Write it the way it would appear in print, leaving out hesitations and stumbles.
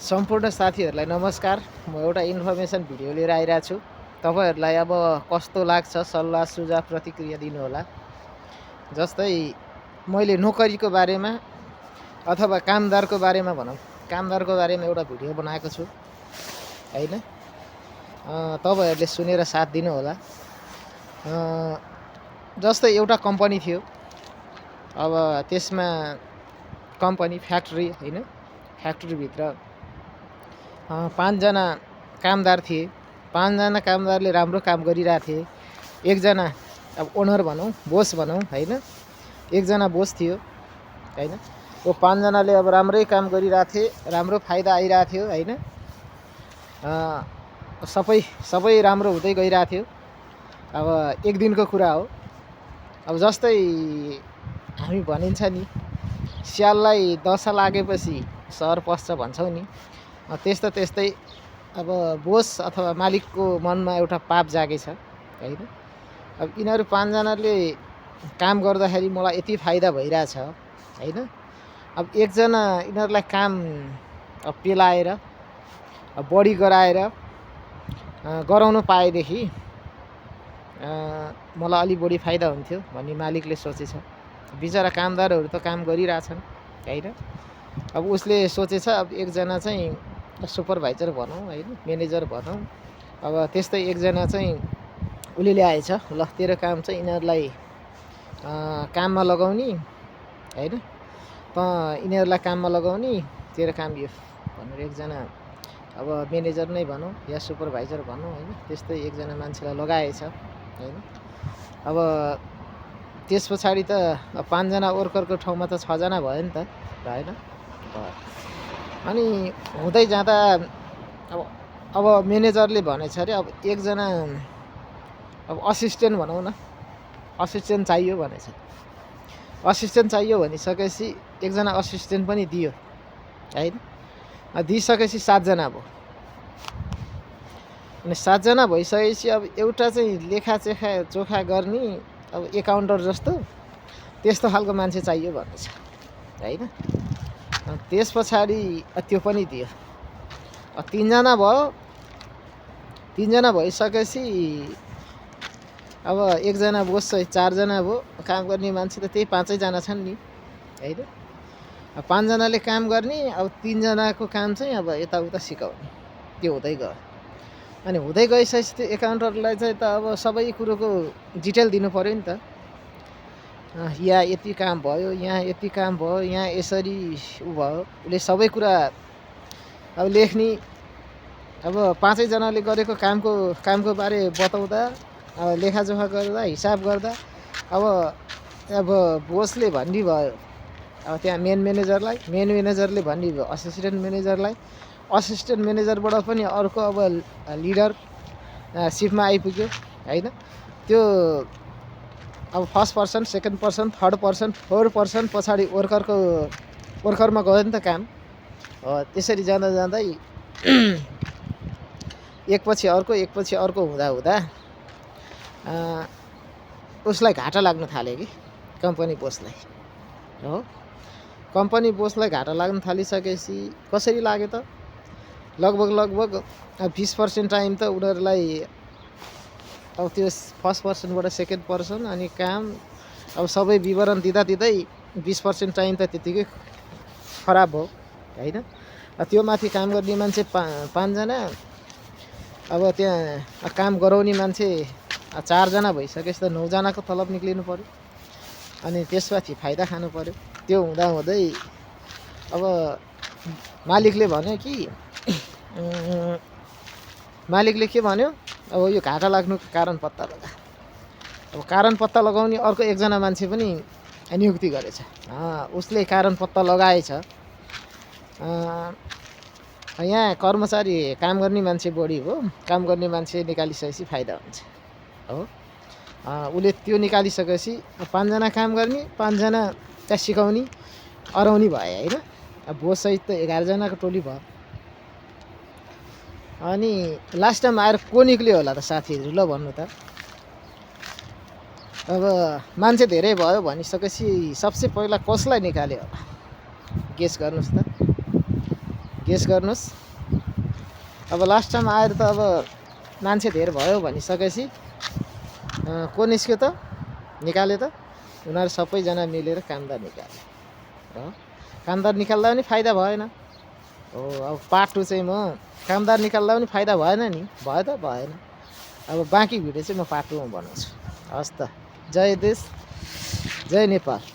सम्पूर्ण साथीहरूलाई नमस्कार। म एउटा इन्फर्मेसन भिडियो लिएर आइरहेको छु। तपाईहरूलाई अब कस्तो लाग्छ सल्लाह सुझाव प्रतिक्रिया दिनुहोला। जस्तै मैले नोकरीको बारेमा अथवा कामदारको बारेमा भनौँ, कामदारको बारेमा एउटा भिडियो बनाएको छु हैन। तपाईहरूले सुनेर साथ दिनुहोला। जस्तै एउटा कम्पनी थियो, अब त्यसमा कम्पनी फ्याक्ट्री हैन, फ्याक्ट्रीभित्र 5 जना कामदार थिए। 5 जना कामदारले राम्रो काम गरिरहेको थिए। एकजना अब ओनर भनौँ, बोस भनौँ हैन, एकजना बोस थियो हैन। त्यो 5 जनाले अब राम्रै काम गरिरहेको थिए, राम्रो फाइदा आइरहेको थियो हैन। सबै राम्रो हुँदै गइरहेको थियो। अब एक दिनको कुरा हो। अब जस्तै हामी भनिन्छ नि, स्याललाई दशा लागेपछि सहर पस्छ भन्छौँ नि, त्यस्तै अब बोस अथवा मालिकको मनमा एउटा पाप जागेछ हैन। अब यिनीहरू 5 जनाले काम गर्दाखेरि मलाई यति फाइदा भइरहेछ हैन। अब एकजना यिनीहरूलाई काम पेलाएर बढी गराएर गराउनु पाएदेखि मलाई अलि बढी फाइदा हुन्थ्यो भन्ने मालिकले सोचेछ। बिचरा कामदारहरू त काम गरिरहेछन् हैन। अब उसले सोचेछ अब एकजना चाहिँ सुपरभाइजर भनौँ हैन, म्यानेजर भनौँ। अब त्यस्तै एकजना चाहिँ उसले ल्याएछ, ल तेरो काम चाहिँ यिनीहरूलाई काममा लगाउने हैन, त यिनीहरूलाई काममा लगाउने, तेरो काम यो भनेर एकजना अब म्यानेजर नै भनौँ या सुपरभाइजर भनौँ हैन, त्यस्तै एकजना मान्छेलाई लगाएछ हैन। अब त्यस पछाडि त 5 जना वर्करको ठाउँमा त 6 जना भयो नि त हैन। अनि हुँदै जाँदा अब म्यानेजरले भनेछ अरे अब एकजना अब असिस्टेन्ट भनौँ न, असिस्टेन्ट चाहियो भनेछ। असिस्टेन्ट चाहियो भनिसकेपछि एकजना असिस्टेन्ट पनि दियो हैन। दिइसकेपछि 7 जना भयो। अनि 7 जना भइसकेपछि अब एउटा चाहिँ लेखाचेखा चोखा गर्ने अब एकाउन्टर जस्तो त्यस्तो खालको मान्छे चाहियो भनेछ हैन। त्यस पछाडि त्यो पनि दियो। 3 जना भयो। 3 जना भइसकेपछि अब एकजना बोस चाहिँ 4 जना भयो। काम गर्ने मान्छे त त्यही 5 जना छन् नि हैन। 5 जनाले काम गर्ने, अब 3 जनाको काम चाहिँ अब यताउता सिकाउने, त्यो हुँदै गयो। अनि हुँदै गइसकेपछि त्यो एकाउन्टरलाई चाहिँ त अब सबै कुरोको डिटेल दिनु पर्यो नि त। यहाँ यति काम भयो, यहाँ यति काम भयो, यहाँ यसरी उ भयो, उसले सबै कुरा अब लेख्ने। अब 5 जनाले गरेको कामको बारे बताउँदा, लेखाजोखा गर्दा, हिसाब गर्दा अब बोसले भन्ने भयो अब त्यहाँ मेन म्यानेजरले भन्ने भयो असिस्टेन्ट म्यानेजरलाई, असिस्टेन्ट म्यानेजरबाट पनि अर्को अब लिडर सिपमा आइपुग्यो हैन। त्यो अब first person, second person, third person, fourth person पछाडि वर्करमा गयो नि त काम। त्यसरी जाँदै एकपछि अर्को हुँदा उसलाई घाटा लाग्न थाल्यो कि कम्पनी बोसलाई हो। कम्पनी बोसलाई घाटा लाग्न थालिसकेपछि कसरी लाग्यो त, लगभग 20% टाइम त उनीहरूलाई अब त्यो फर्स्ट पर्सनबाट सेकेन्ड पर्सन अनि काम अब सबै विवरण दिँदै 20% टाइम त त्यतिकै खराब भयो हैन। त्यो माथि काम गर्ने मान्छे 5 जना, अब त्यहाँ काम गराउने मान्छे 4 जना भइसकेपछि त 9 जनाको तलब निक्लिनु पर्यो। अनि त्यसपछि फाइदा खानु पर्यो। त्यो हुँदै अब मालिकले भन्यो कि मालिकले के भन्यो, अब यो घाटा लाग्नुको कारण पत्ता लगा। अब कारण पत्ता लगाउने अर्को एकजना मान्छे पनि नियुक्ति गरेछ। उसले कारण पत्ता लगाएछ। यहाँ कर्मचारी काम गर्ने मान्छे बढी हो, काम गर्ने मान्छे निकालिसकेपछि फाइदा हुन्छ हो। उसले त्यो निकालिसकेपछि 5 जना काम गर्ने, 5 जना त्यहाँ सिकाउने अराउने भयो हैन। अब बोस सहित त 11 जनाको टोली भयो। अनि लास्ट टाइम आएर को निक्ल्यो होला त साथीहरू, ल भन्नु त। अब मान्छे धेरै भयो भनिसकेपछि सबसे पहिला कसलाई निकाल्यो होला, गेस गर्नुहोस् त। गेस गर्नुहोस्। अब लास्ट टाइम आएर त अब मान्छे धेर भयो भनिसकेपछि को निस्क्यो त निकाल्यो त उनीहरू सबैजना मिलेर कामदार निकाल्यो र कामदार निकाल्दा पनि फाइदा भएन हो। अब पार्ट 2 चाहिँ म कामदार निकाल्दा पनि फाइदा भएन नि, भयो त भएन। अब बाँकी भिडियो चाहिँ म पार्ट 2 मा बनाउँछु। हस् त, जय देश जय नेपाल।